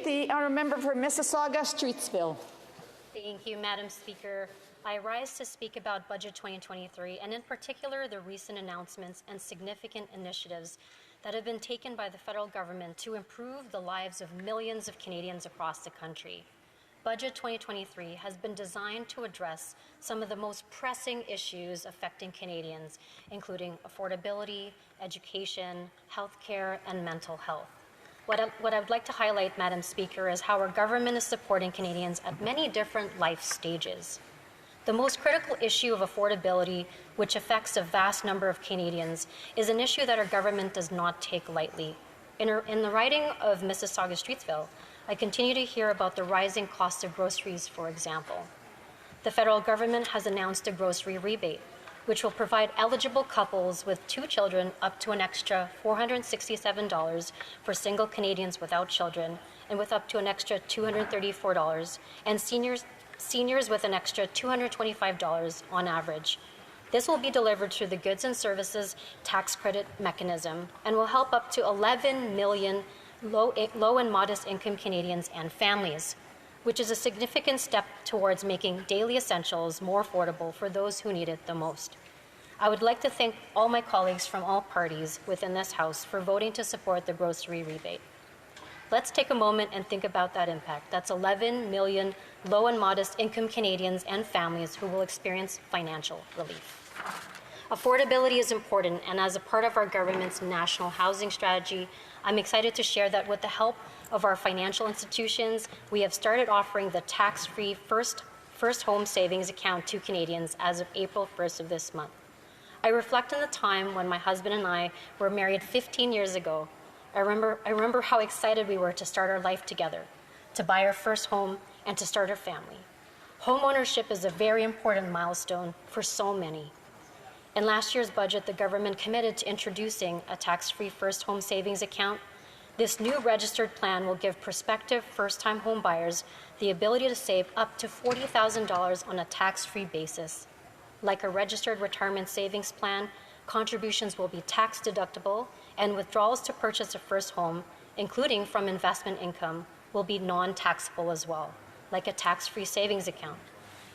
the honourable member for Mississauga-Streetsville. Thank you, Madam Speaker. I rise to speak about Budget 2023, and in particular, the recent announcements and significant initiatives that have been taken by the federal government to improve the lives of millions of Canadians across the country. Budget 2023 has been designed to address some of the most pressing issues affecting Canadians, including affordability, education, healthcare, and mental health. What I would like to highlight, Madam Speaker, is how our government is supporting Canadians at many different life stages. The most critical issue of affordability, which affects a vast number of Canadians, is an issue that our government does not take lightly. In the riding of Mississauga-Streetsville, I continue to hear about the rising cost of groceries, for example. The federal government has announced a grocery rebate, which will provide eligible couples with 2 children up to an extra $467 for single Canadians without children, and with up to an extra $234, and seniors with an extra $225 on average. This will be delivered through the Goods and Services Tax Credit Mechanism and will help up to 11 million low and modest income Canadians and families, which is a significant step towards making daily essentials more affordable for those who need it the most. I would like to thank all my colleagues from all parties within this House for voting to support the grocery rebate. Let's take a moment and think about that impact. That's 11 million low and modest income Canadians and families who will experience financial relief. Affordability is important, and as a part of our government's national housing strategy, I'm excited to share that with the help of our financial institutions, we have started offering the tax-free first home savings account to Canadians as of April 1st of this month. I reflect on the time when my husband and I were married 15 years ago. I remember how excited we were to start our life together, to buy our first home, and to start our family. Homeownership is a very important milestone for so many. In last year's budget, the government committed to introducing a tax-free first home savings account. This new registered plan will give prospective first-time home buyers the ability to save up to $40,000 on a tax-free basis. Like a registered retirement savings plan, contributions will be tax-deductible, and withdrawals to purchase a first home, including from investment income, will be non-taxable as well, like a tax-free savings account.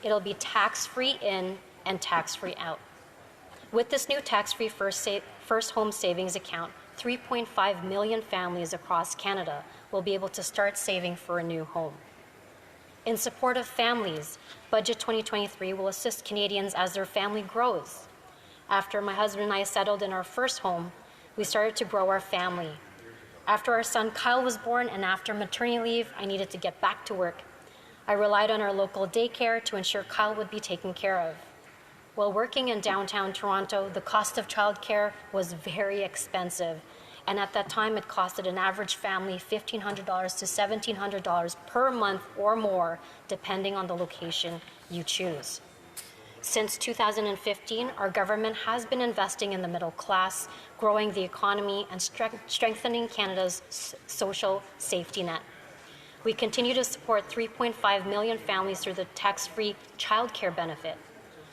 It'll be tax-free in and tax-free out. With this new tax-free first home savings account, 3.5 million families across Canada will be able to start saving for a new home. In support of families, Budget 2023 will assist Canadians as their family grows. After my husband and I settled in our first home, we started to grow our family. After our son Kyle was born and after maternity leave, I needed to get back to work. I relied on our local daycare to ensure Kyle would be taken care of. While working in downtown Toronto, the cost of childcare was very expensive, and at that time it costed an average family $1,500 to $1,700 per month or more, depending on the location you choose. Since 2015, our government has been investing in the middle class, growing the economy, and strengthening Canada's social safety net. We continue to support 3.5 million families through the tax-free childcare benefit.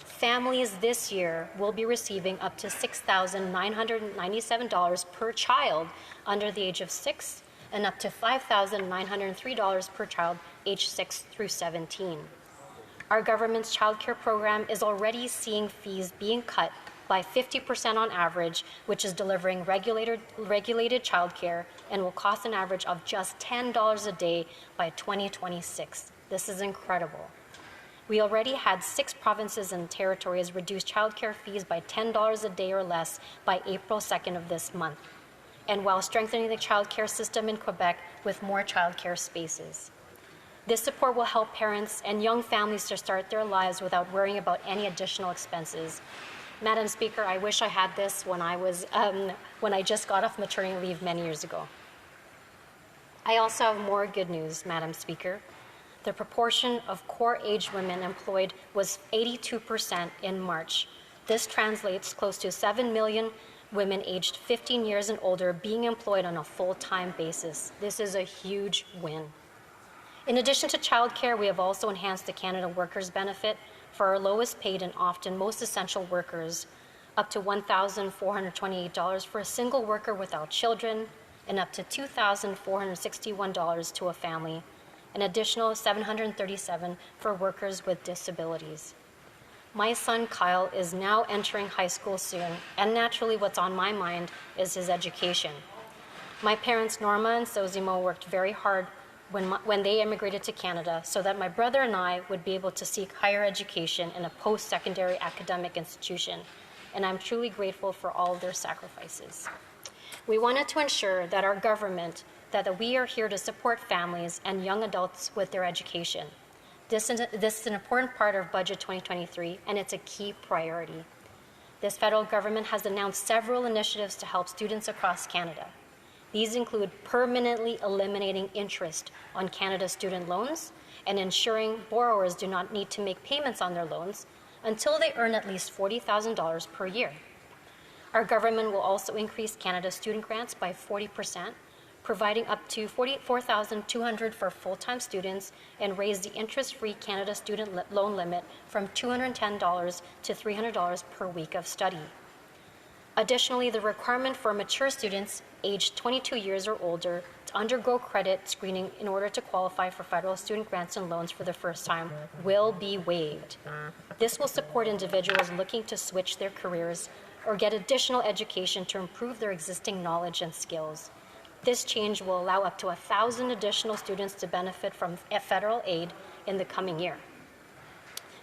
Families this year will be receiving up to $6,997 per child under the age of 6 and up to $5,903 per child aged 6 through 17. Our government's childcare program is already seeing fees being cut by 50% on average, which is delivering regulated childcare and will cost an average of just $10 a day by 2026. This is incredible. We already had 6 provinces and territories reduce childcare fees by $10 a day or less by April 2nd of this month, and while strengthening the childcare system in Quebec with more childcare spaces. This support will help parents and young families to start their lives without worrying about any additional expenses. Madam Speaker, I wish I had this when I just got off maternity leave many years ago. I also have more good news, Madam Speaker. The proportion of core-age women employed was 82% in March. This translates close to 7 million women aged 15 years and older being employed on a full-time basis. This is a huge win. In addition to childcare, we have also enhanced the Canada Workers Benefit for our lowest paid and often most essential workers, up to $1,428 for a single worker without children, and up to $2,461 to a family, an additional $737 for workers with disabilities. My son Kyle is now entering high school soon, and naturally what's on my mind is his education. My parents Norma and Sozimo worked very hard when they immigrated to Canada so that my brother and I would be able to seek higher education in a post-secondary academic institution, and I'm truly grateful for all of their sacrifices. We wanted to ensure that our government, that we are here to support families and young adults with their education. This is an important part of Budget 2023, and it's a key priority. This federal government has announced several initiatives to help students across Canada. These include permanently eliminating interest on Canada's student loans and ensuring borrowers do not need to make payments on their loans until they earn at least $40,000 per year. Our government will also increase Canada's student grants by 40%, providing up to $44,200 for full-time students, and raise the interest-free Canada student loan limit from $210 to $300 per week of study. Additionally, the requirement for mature students aged 22 years or older to undergo credit screening in order to qualify for federal student grants and loans for the first time will be waived. This will support individuals looking to switch their careers or get additional education to improve their existing knowledge and skills. This change will allow up to 1,000 additional students to benefit from federal aid in the coming year.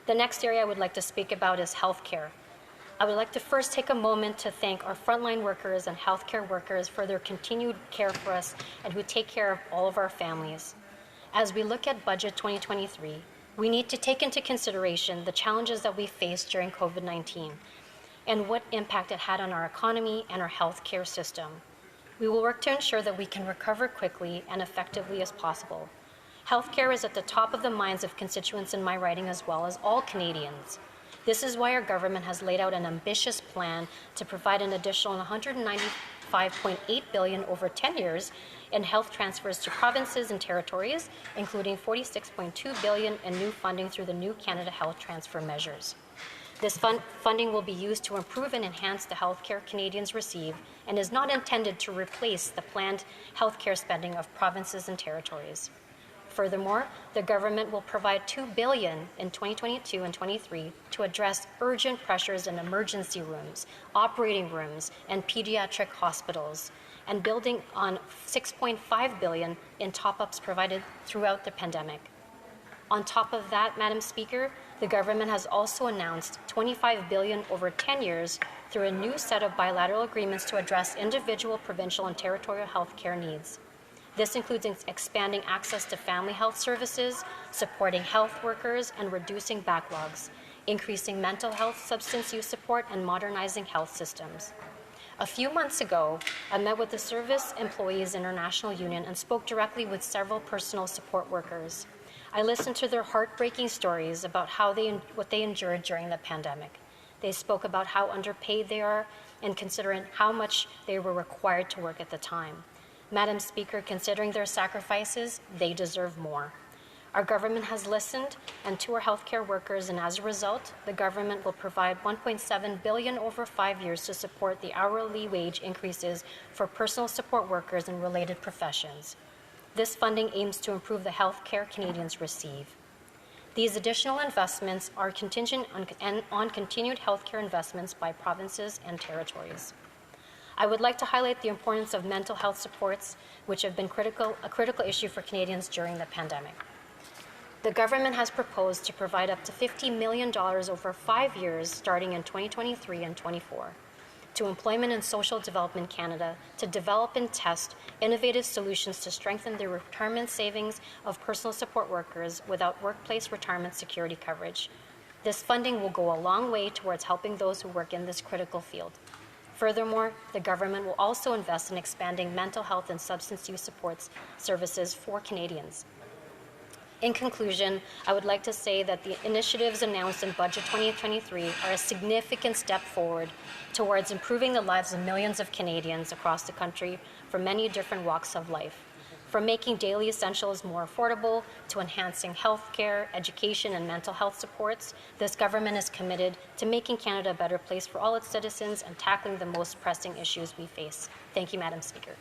The next area I would like to speak about is healthcare. I would like to first take a moment to thank our frontline workers and healthcare workers for their continued care for us and who take care of all of our families. As we look at Budget 2023, we need to take into consideration the challenges that we faced during COVID-19 and what impact it had on our economy and our healthcare system. We will work to ensure that we can recover quickly and effectively as possible. Healthcare is at the top of the minds of constituents in my riding as well as all Canadians. This is why our government has laid out an ambitious plan to provide an additional $195.8 billion over 10 years in health transfers to provinces and territories, including $46.2 billion in new funding through the new Canada Health Transfer measures. This funding will be used to improve and enhance the healthcare Canadians receive and is not intended to replace the planned healthcare spending of provinces and territories. Furthermore, the government will provide $2 billion in 2022 and 23 to address urgent pressures in emergency rooms, operating rooms, and pediatric hospitals, and building on $6.5 billion in top-ups provided throughout the pandemic. On top of that, Madam Speaker, the government has also announced $25 billion over 10 years through a new set of bilateral agreements to address individual, provincial, and territorial health care needs. This includes expanding access to family health services, supporting health workers, and reducing backlogs, increasing mental health substance use support, and modernizing health systems. A few months ago, I met with the Service Employees International Union and spoke directly with several personal support workers. I listened to their heartbreaking stories about what they endured during the pandemic. They spoke about how underpaid they are and considering how much they were required to work at the time. Madam Speaker, considering their sacrifices, they deserve more. Our government has listened to our healthcare workers, and as a result, the government will provide $1.7 billion over 5 years to support the hourly wage increases for personal support workers and related professions. This funding aims to improve the healthcare Canadians receive. These additional investments are contingent on continued healthcare investments by provinces and territories. I would like to highlight the importance of mental health supports, which have been a critical issue for Canadians during the pandemic. The government has proposed to provide up to $50 million over 5 years starting in 2023 and 24 to Employment and Social Development Canada to develop and test innovative solutions to strengthen the retirement savings of personal support workers without workplace retirement security coverage. This funding will go a long way towards helping those who work in this critical field. Furthermore, the government will also invest in expanding mental health and substance use supports services for Canadians. In conclusion, I would like to say that the initiatives announced in Budget 2023 are a significant step forward towards improving the lives of millions of Canadians across the country from many different walks of life. From making daily essentials more affordable to enhancing healthcare, education, and mental health supports, this government is committed to making Canada a better place for all its citizens and tackling the most pressing issues we face. Thank you, Madam Speaker.